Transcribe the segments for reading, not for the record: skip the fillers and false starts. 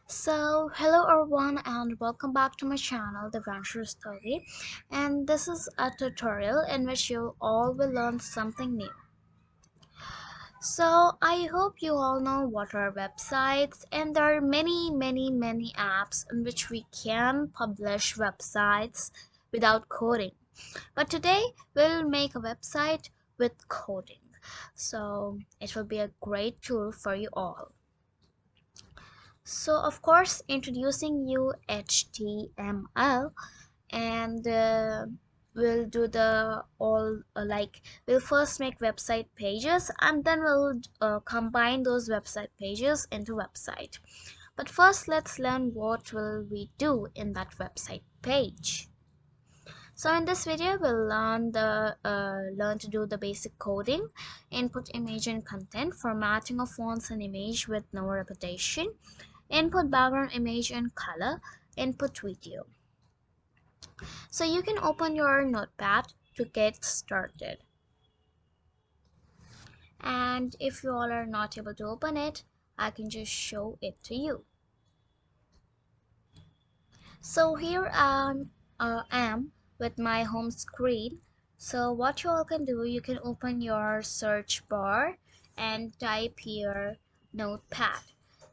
Hello everyone and welcome back to my channel, Divyanshi Rastogi, and this is a tutorial in which you all will learn something new. I hope you all know what are websites, and there are many apps in which we can publish websites without coding. But today we'll make a website with coding. So it will be a great tool for you all. So of course, introducing you HTML, and we'll do the all we'll first make website pages, and then we'll combine those website pages into website. But first, let's learn what will we do in that website page. So in this video, we'll learn to do the basic coding, input image and content, formatting of fonts and image with no repetition, input background image and color, input video. So you can open your notepad to get started. And if you all are not able to open it, I can just show it to you. So here I am with my home screen. So what you all can do, you can open your search bar and type here notepad.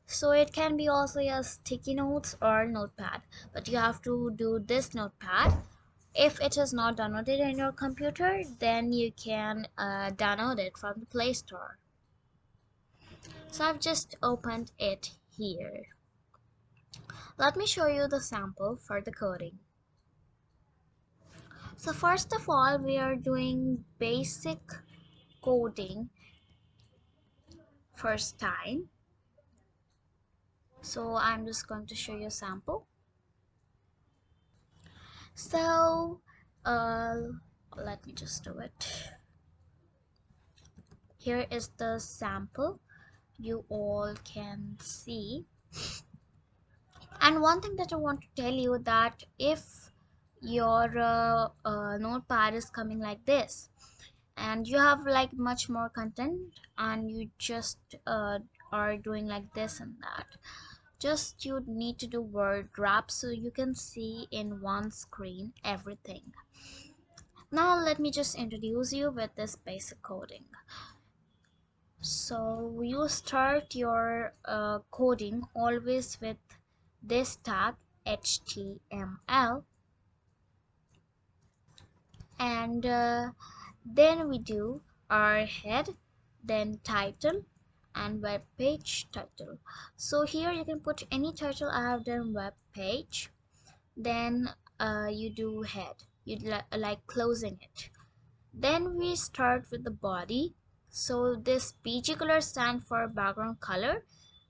So it can be also a sticky notes or notepad, but you have to do this notepad. If it is not downloaded in your computer, then you can download it from the Play Store. So I've just opened it here. Let me show you the sample for the coding. So first of all, we are doing basic coding first time. So I'm just going to show you a sample. So uh, let me just do it. Here is the sample you all can see. And one thing that I want to tell you, that if your notepad is coming like this and you have like much more content and you just are doing like this and that, just you need to do word wrap so you can see in one screen everything. Now let me just introduce you with this basic coding. So you start your coding always with this tag HTML, and then we do our head, then title and web page title. So here you can put any title. I have done web page, then you do head, like closing it. Then we start with the body. So this PG color stand for background color,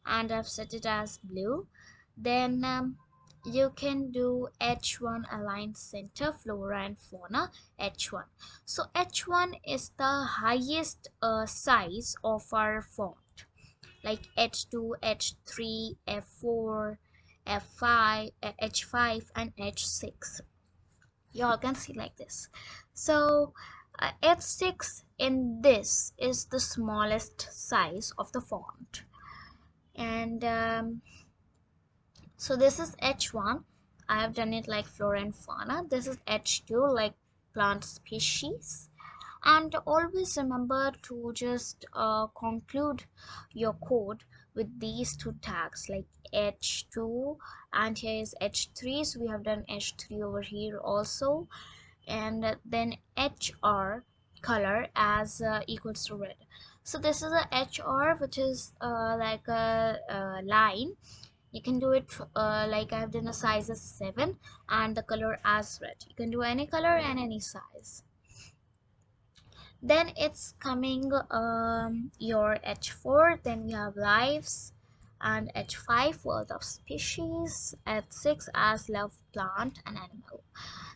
and I've set it as blue. Then you can do H1 align center flora and fauna, H1. So H1 is the highest size of our font, like H2, H3, F4, F5, H5 and H6. Y'all can see like this. So F6 in this is the smallest size of the font, and so this is H1. I have done it like flora and fauna. This is H2, like plant species. And always remember to just conclude your code with these two tags, like H2, and here is H3, so we have done H3 over here also, and then HR color as equals to red. So this is a HR, which is like a line. You can do it like I have done a size of 7 and the color as red. You can do any color and any size. Then it's coming your H4, then we have lives, and H5 world of species, H6 as love plant and animal.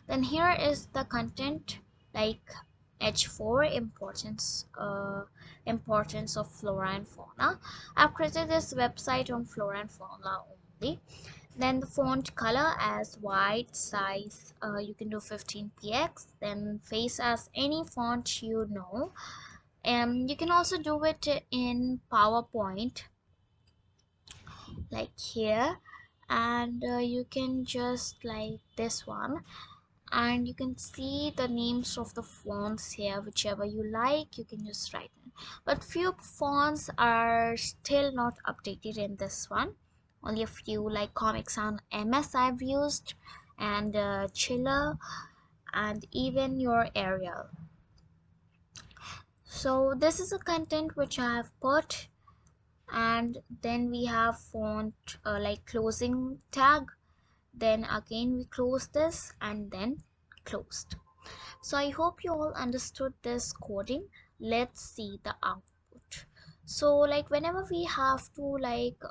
Then here is the content, like H4 importance of flora and fauna. I've created this website on flora and fauna only. Then the font color as white, size you can do 15px, then face as any font you know. You can also do it in PowerPoint, like here. and you can just like this one, and you can see the names of the fonts here. Whichever you like, you can just write in, but few fonts are still not updated in this one. Only a few, like Comic Sans MS I've used, and Chiller, and even your Arial. So this is a content which I have put, and then we have font like closing tag, then again we close this and then closed. So I hope you all understood this coding. Let's see the output. So like whenever we have to like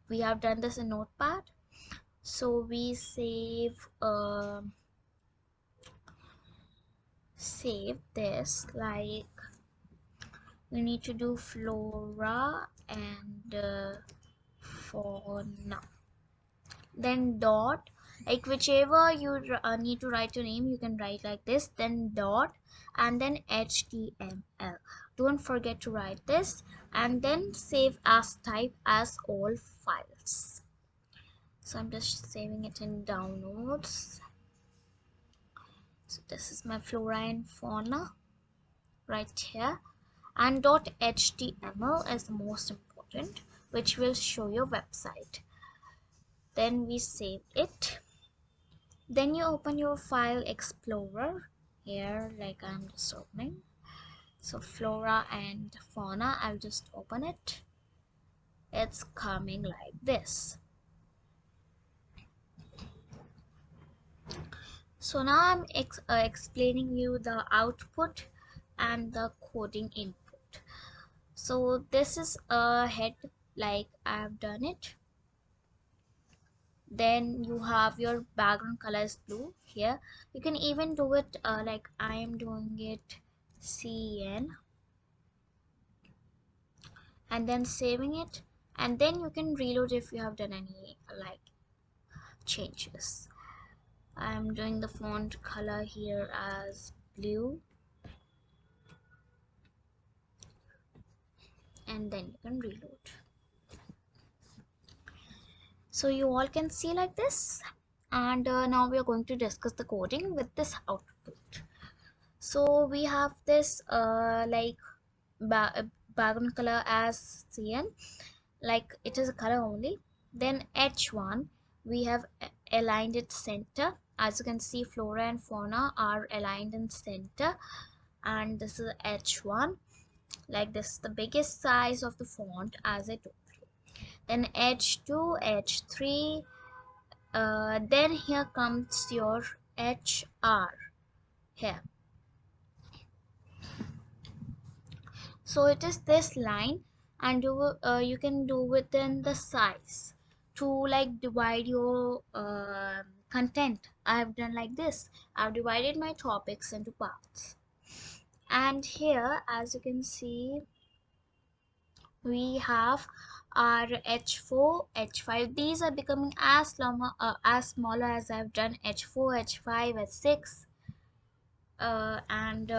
we have done this in Notepad, so we save this, like we need to do flora and fauna, then dot, like whichever you need to write your name, you can write like this, then dot, and then html. Don't forget to write this, and then save as type as all files. So I'm just saving it in downloads. So this is my flora and fauna right here, and .html is the most important, which will show your website. Then we save it. Then you open your file explorer here, like I'm just opening. So flora and fauna, I'll just open it. It's coming like this. So now I'm explaining you the output and the coding input. So this is a head, like I've done it. Then you have your background color is blue here. You can even do it like I am doing it cn, and then saving it, and then you can reload if you have done any like changes. I'm doing the font color here as blue, and then you can reload. So you all can see like this, and now we are going to discuss the coding with this output. So we have this background color as cyan, like it is a color only. Then h1, we have aligned it center. As you can see, flora and fauna are aligned in center, and this is h1, like this is the biggest size of the font as I told you. Then h2, h3, then here comes your hr here. So it is this line, and you can do within the size to like divide your content. I have done like this. I've divided my topics into parts, and here as you can see we have our h4, h5. These are becoming as long as smaller as I've done h4, h5, h6, and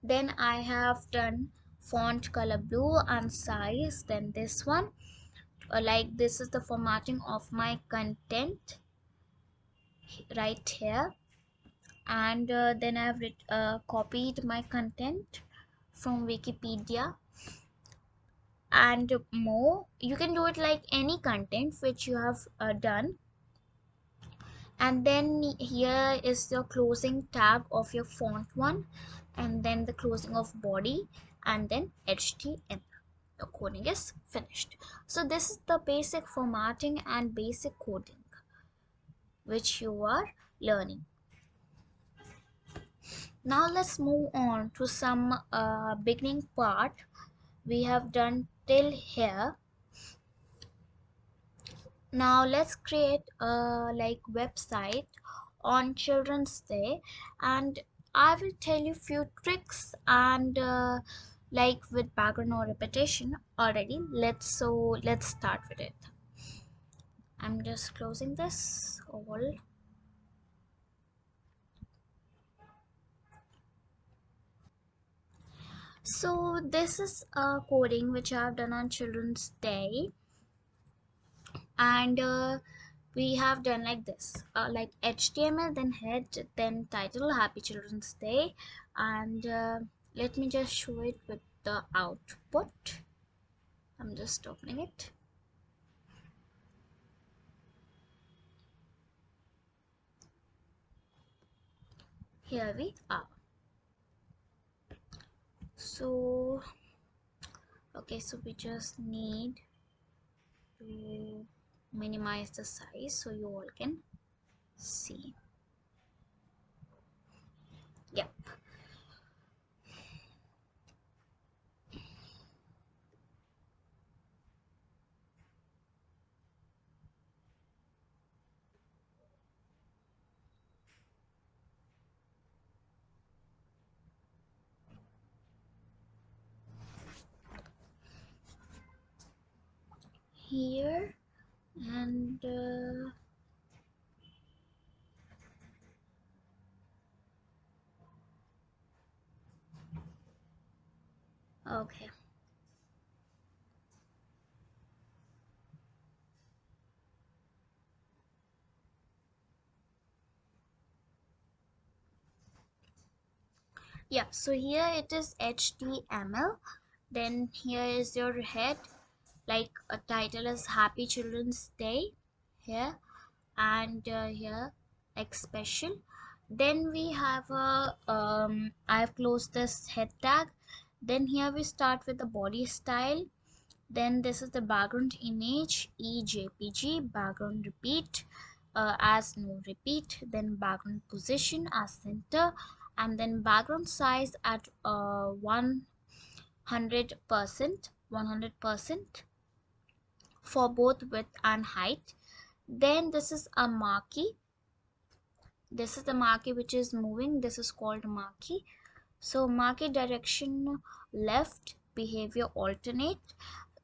then I have done font color blue and size. Then this one, like this is the formatting of my content right here, and then I've copied my content from Wikipedia and more. You can do it like any content which you have done, and then here is the closing tag of your font one, and then the closing of body, and then html. The coding is finished. So this is the basic formatting and basic coding which you are learning. Now let's move on to some beginning part we have done till here. Now let's create a like website on Children's Day, and I will tell you few tricks, and like with background or repetition already. Let's start with it. I'm just closing this all. So this is a coding which I have done on Children's Day. And we have done like this, like HTML, then head, then title, Happy Children's Day. And let me just show it with the output. I'm just opening it. Here we are. So okay, so we just need to minimize the size so you all can see. Yep. Here, and okay. Yeah, so here it is HTML. Then here is your head, like a title is Happy Children's Day here, and here like special. Then we have a I have closed this head tag. Then here we start with the body style. Then this is the background image, EJPG, background repeat as no repeat, then background position as center, and then background size at 100% for both width and height. Then this is a marquee. This is the marquee which is moving. This is called marquee. So marquee direction left, behavior alternate.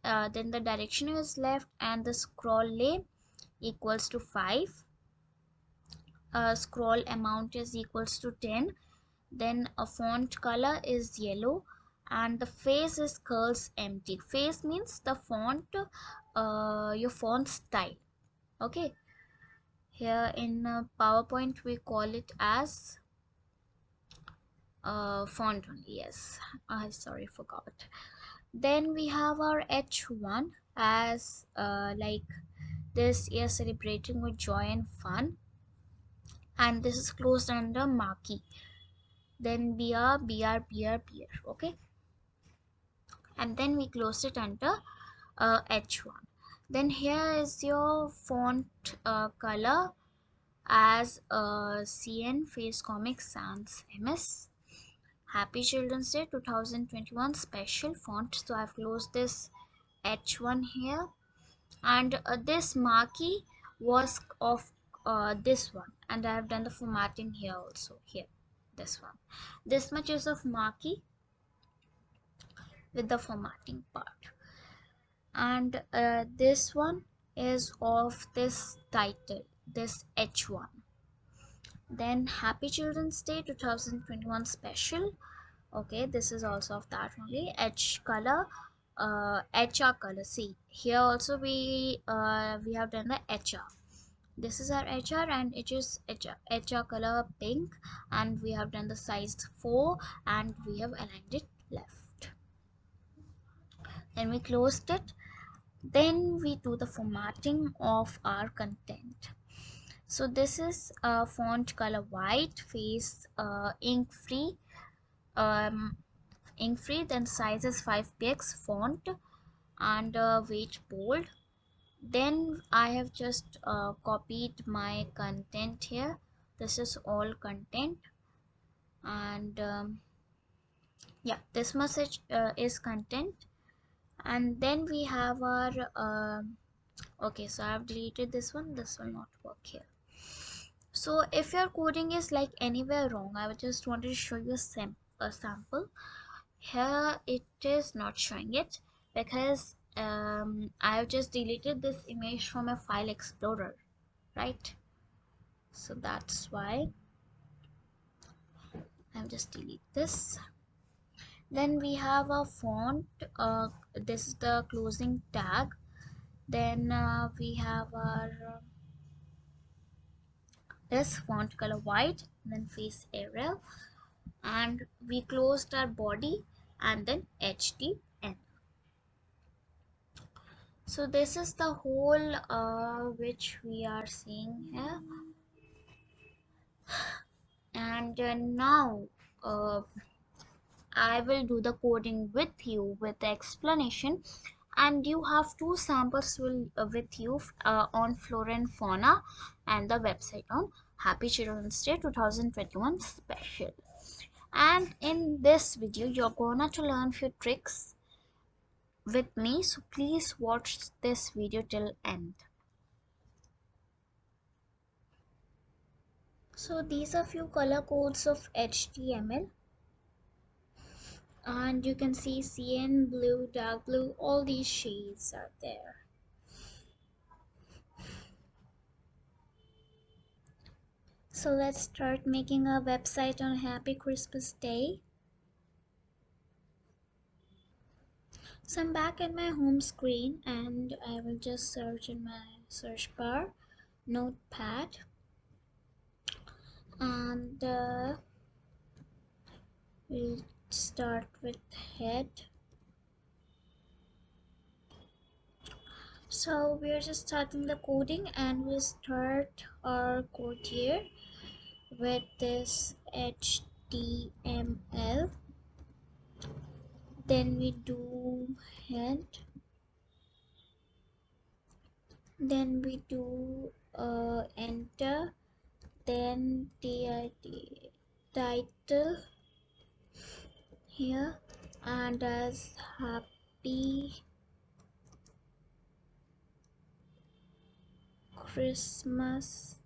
Then the direction is left, and the scroll lane equals to 5. Scroll amount is equals to 10. Then a font color is yellow, and the face is curls empty. Face means the font, your font style. Okay, here in PowerPoint we call it as font only. Yes, I sorry forgot. Then we have our H1 as like this year celebrating with joy and fun, and this is closed under marquee. Then BR. Okay, and then we close it under H1. Then here is your font color as CN Face Comics Sans MS. Happy Children's Day 2021 special font. So I've closed this H1 here, and this marquee was of this one, and I have done the formatting here also. Here, this one, this much is of marquee with the formatting part, and this one is of this title, this H1. Then Happy Children's Day 2021 special. Okay, this is also of that only. H color, HR color. See here also we have done the HR. This is our HR, and it is HR color pink, and we have done the size 4, and we have aligned it left. Then we closed it. Then we do the formatting of our content. So this is font color white, face um, ink free, then size is 5px font, and weight bold. Then I have just copied my content here. This is all content, and yeah, this message is content. And then we have our okay, so I have deleted this one. This will not work here. So if your coding is like anywhere wrong, I would just wanted to show you a sample. Here it is not showing it because I have just deleted this image from a file explorer, right? So that's why I've just delete this. Then we have a font. This is the closing tag. Then we have our this font color white, then face Arial, and we closed our body and then HTN. So this is the whole which we are seeing here. And now I will do the coding with you with the explanation, and you have two samples with you on flora and fauna and the website on Happy Children's Day 2021 special. And in this video you're gonna to learn few tricks with me, so please watch this video till end. So these are few color codes of HTML, and you can see cyan, blue, dark blue, all these shades are there. So let's start making a website on Happy Christmas Day. So I'm back at my home screen and I will just search in my search bar Notepad, and we'll start with head. So we're just starting the coding, and we'll start our code here with this HTML. Then we do head, then we do enter, then title here, and as Happy Christmas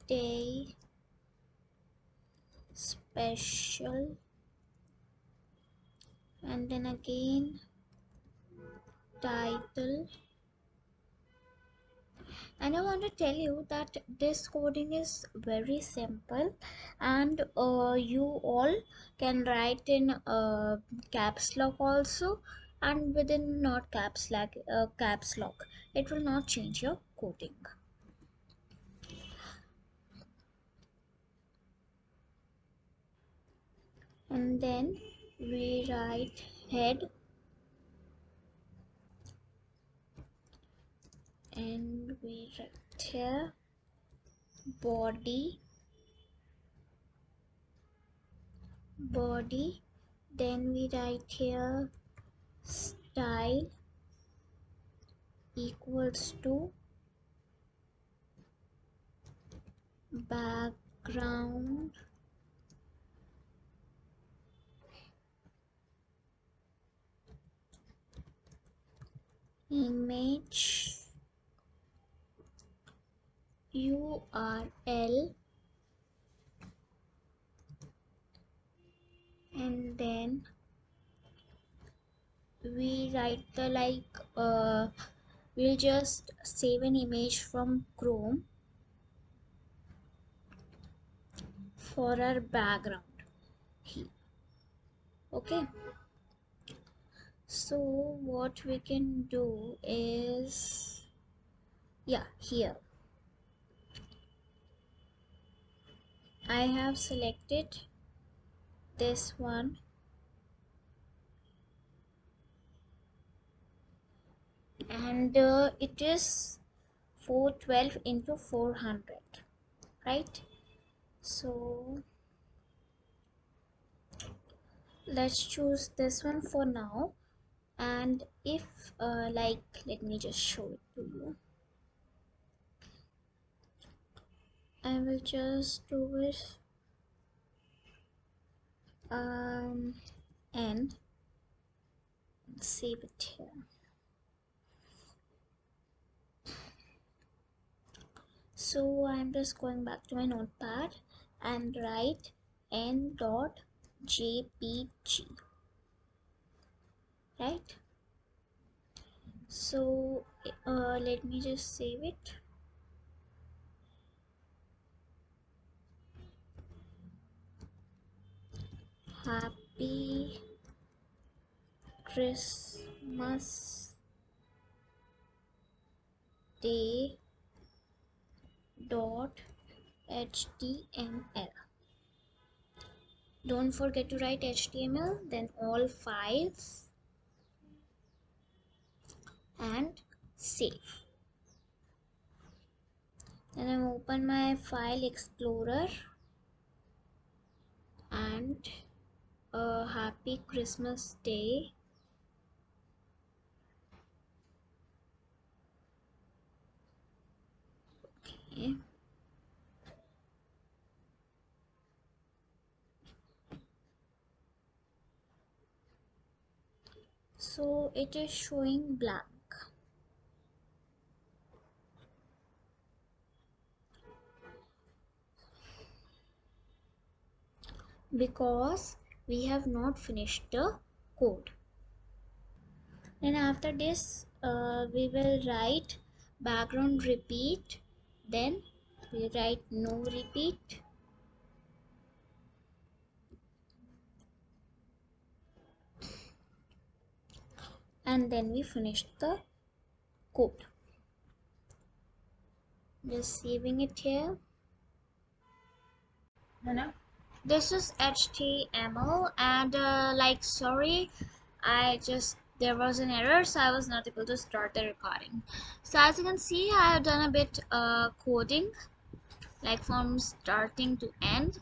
Day special, and then again title. And I want to tell you that this coding is very simple, and you all can write in caps lock also, and within not caps lock, it will not change your coding. And then we write head, and we write here body, then we write here style equals to background image URL, and then we write the we'll just save an image from Chrome for our background here. Okay, so what we can do is, yeah, here I have selected this one, and it is 412 into 400, right? So let's choose this one for now, and if let me just show it to you. I will just do it and save it here. So I'm just going back to my notepad and write n.jpg, right? So let me just save it. Happy Christmas day dot html. Don't forget to write html, then all files, and save. Then I open my file explorer and a happy Christmas day. Okay. So it is showing blank because we have not finished the code. Then after this we will write background repeat, then we write no repeat, and then we finish the code. Just saving it here. This is HTML, and sorry, there was an error, so I was not able to start the recording. So as you can see, I have done a bit coding, like from starting to end.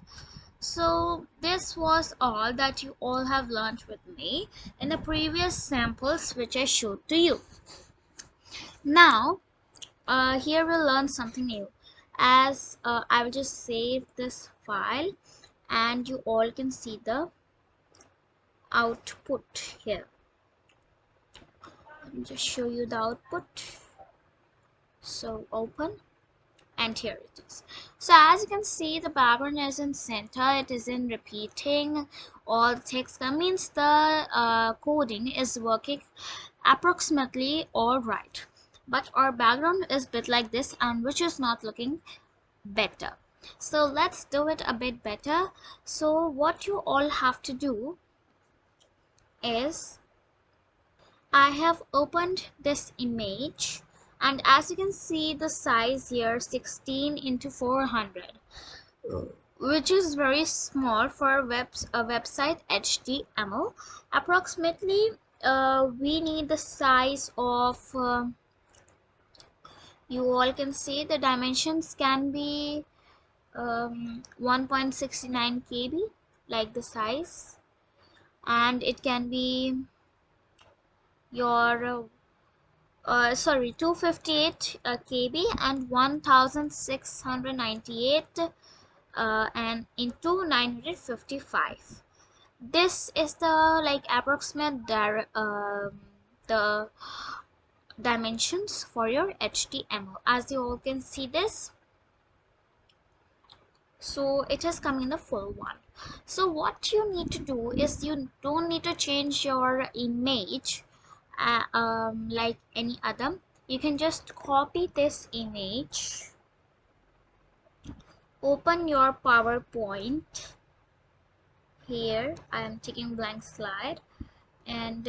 So this was all that you all have learned with me in the previous samples which I showed to you. Now here we'll learn something new. As I will just save this file and you all can see the output here. Let me just show you the output. So open, and here it is. So as you can see, the background is in center, it isn't repeating all the text. That means the coding is working approximately all right, but our background is bit like this, and which is not looking better. So let's do it a bit better. So what you all have to do is, I have opened this image, and as you can see the size here 16 into 400, which is very small for a website HTML. Approximately we need the size of you all can see the dimensions can be 1.69 KB, like the size, and it can be your 258 KB and 1698 and into 955. This is the like approximate the dimensions for your HTML. As you all can see this, so it has come in the full one. So what you need to do is, you don't need to change your image like any other. You can just copy this image, open your PowerPoint. Here I am taking blank slide, and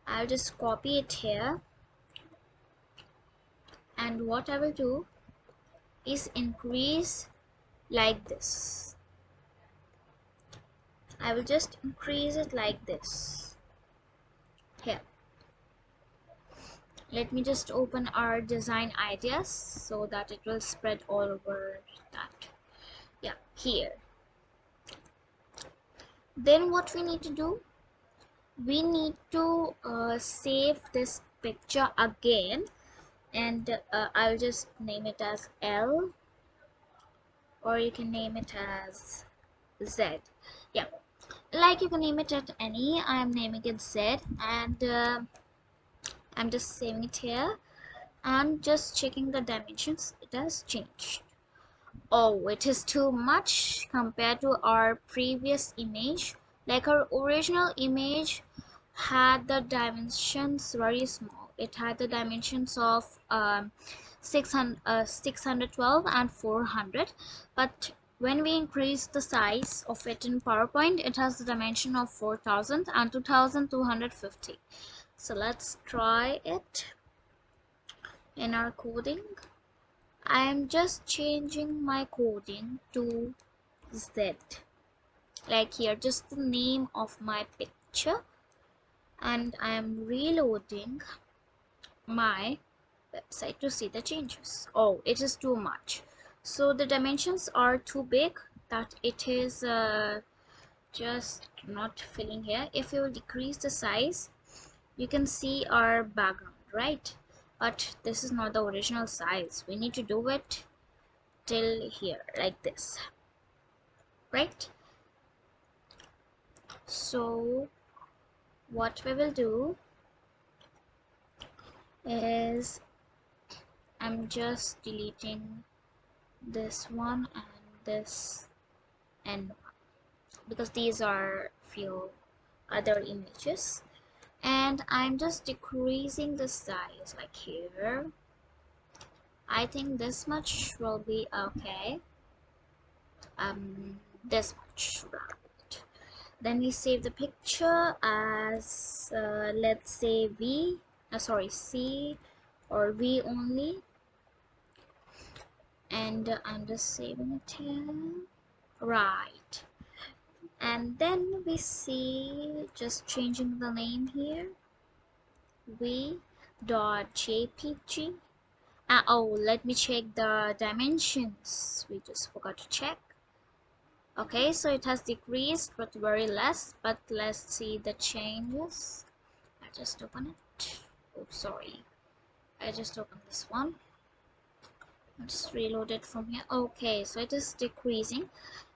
I'll just copy it here, and what I will do is increase like this. I will just increase it like this. Here, let me just open our design ideas so that it will spread all over that. Yeah, here. Then what we need to do, we need to save this picture again, and I'll just name it as L, or you can name it as Z. Yeah, like you can name it at any. I'm naming it Z, and I'm just saving it here and just checking the dimensions. It has changed. Oh, it is too much compared to our previous image. Like our original image had the dimensions very small. It had the dimensions of 612 and 400, but when we increase the size of it in PowerPoint, it has the dimension of 4000 and 2250. So let's try it. in our coding. I am just changing my coding to Z, like here, just the name of my picture, and I am reloading my website to see the changes. Oh, it is too much. So the dimensions are too big that it is just not filling here. If you decrease the size, you can see our background, right? But this is not the original size. We need to do it till here, like this, right? So what we will do is I'm just deleting this one and this and because these are few other images, and I'm just decreasing the size, like here. I think this much will be okay. This much, right? Then we save the picture as let's say C or V only, and I'm just saving it here, right? And then we see, just changing the name here, v.jpg. Oh, let me check the dimensions, we just forgot to check. Okay, so it has decreased but very less, but let's see the changes. I just open it. Oh, sorry, I just opened this one. Let's reload it from here. Okay, so it is decreasing.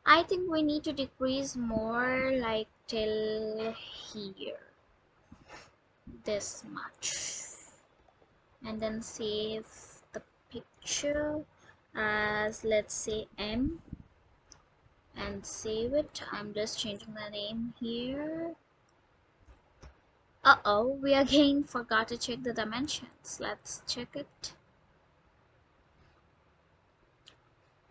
I think we need to decrease more, like till here, this much, and then save the picture as, let's say, M, and save it. I'm just changing the name here. Uh-oh, we again forgot to check the dimensions. Let's check it.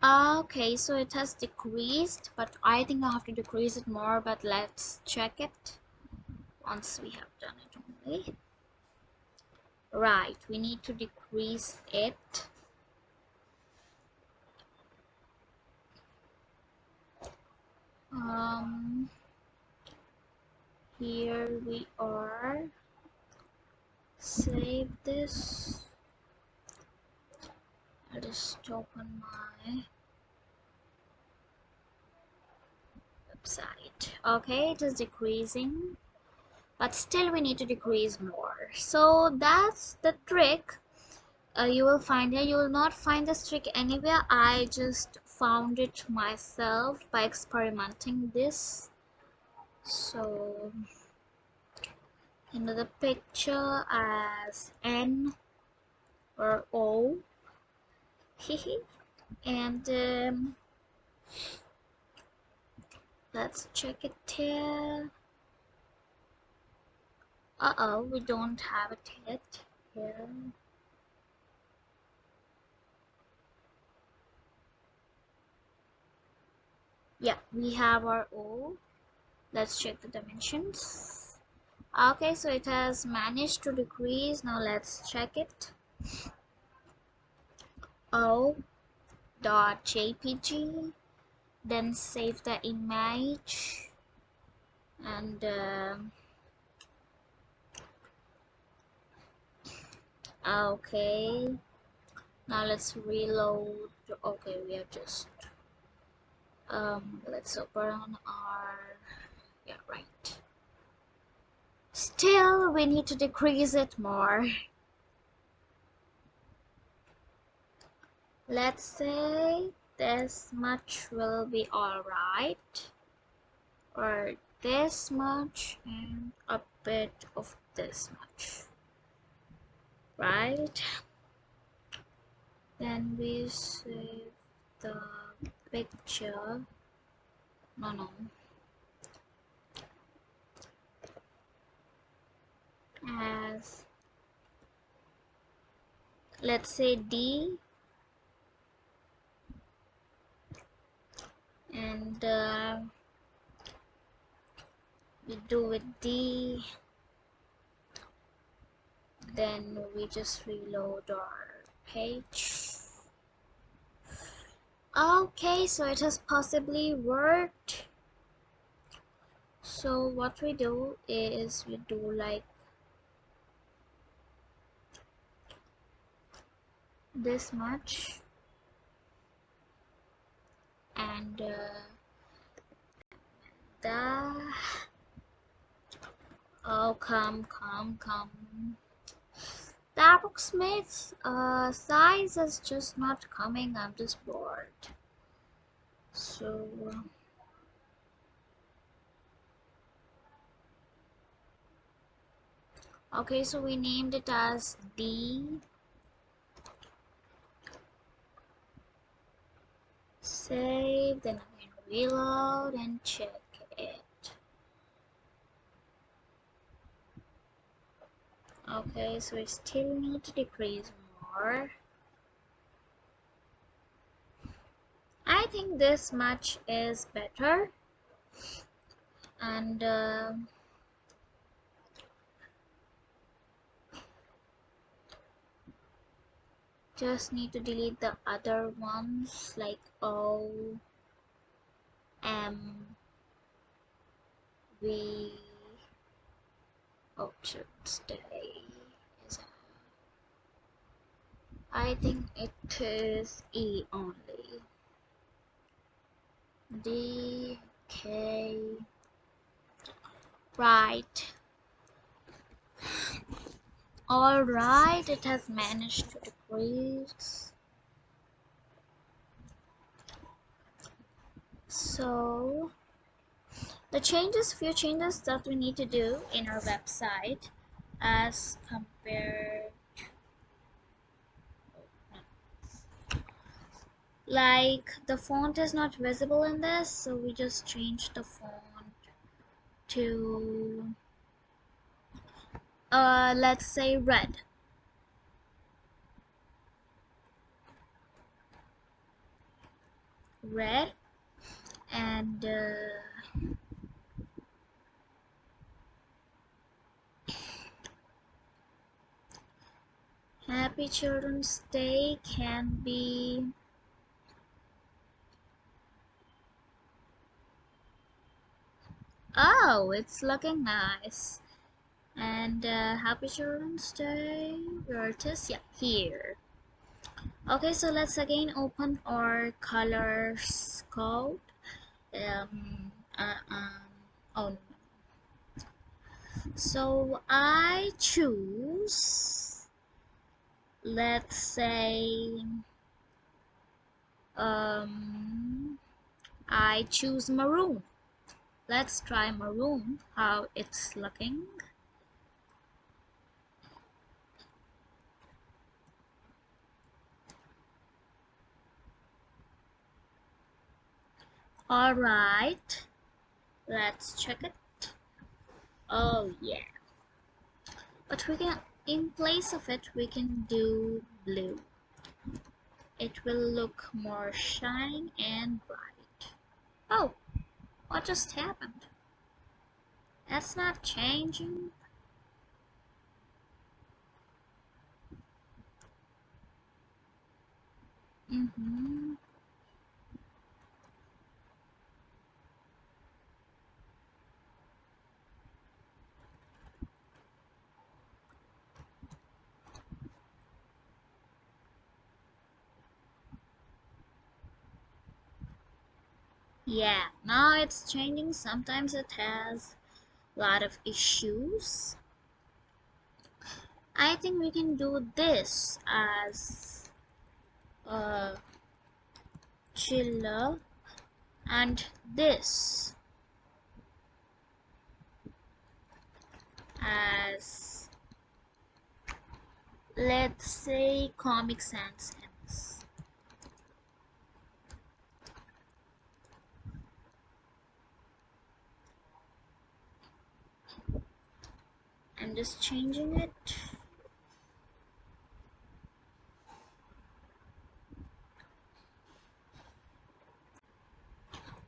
Okay, so it has decreased, but I think I have to decrease it more, but let's check it once we have done it only. Right, we need to decrease it. Here we are. Save this. I'll just open my website. Okay, it is decreasing, but still we need to decrease more. So that's the trick. You will find here. You will not find this trick anywhere. I just found it myself by experimenting this. So into the picture as N or O. And let's check it here. Uh-oh, we don't have it yet here. Yeah, we have our O. Let's check the dimensions. Okay, so it has managed to decrease. Now let's check it. O.jpg, then save the image, and okay, now let's reload. Okay, we are just let's open our, yeah, right. Still we need to decrease it more. Let's say this much will be alright, or this much and a bit of this much, right? Then we save the picture. No, as, let's say, D, and we do with D, Then we just reload our page. Okay, so it has possibly worked. So what we do is we do like this much, and the oh come, the approximate size is just not coming. I'm just bored. So okay, so we named it as D. Save, then again reload and check it. Okay, so we still need to decrease more. I think this much is better, and just need to delete the other ones like O, M, V. Oh, should stay. I think it is E only. D, K. Right. Alright, it has managed to decrease. So the few changes that we need to do in our website as compared, like the font is not visible in this, so we just changed the font to let's say red. And Happy Children's Day can be oh, it's looking nice. And Happy Children's Day, where it is, yeah, here. Okay, so let's again open our colors code. Um, uh, um, oh no. So I choose, let's say, I choose maroon. Let's try maroon, how it's looking. Alright, let's check it. Oh yeah. But we can, in place of it, we can do blue. It will look more shining and bright. Oh, what just happened? That's not changing. Yeah, now it's changing. Sometimes it has a lot of issues. I think we can do this as a chiller and this as, let's say, Comic Sans. I'm just changing it.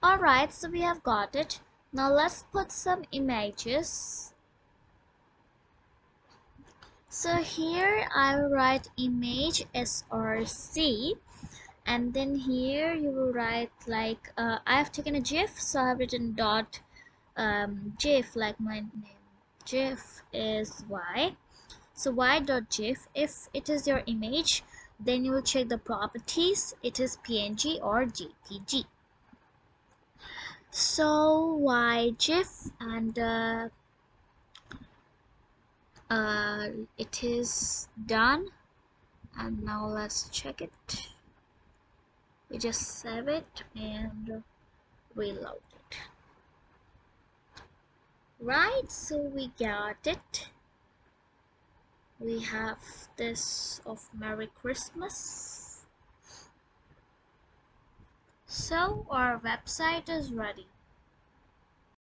Alright, so we have got it. Now let's put some images. So here I will write image src, and then here you will write like I have taken a GIF, so I have written dot GIF, like my name. GIF is y. So y.gif, if it is your image, then you will check the properties, it is PNG or JPG. So y.gif, and it is done. And now let's check it. We just save it and reload it. Right, so we got it. We have this of Merry Christmas. So our website is ready.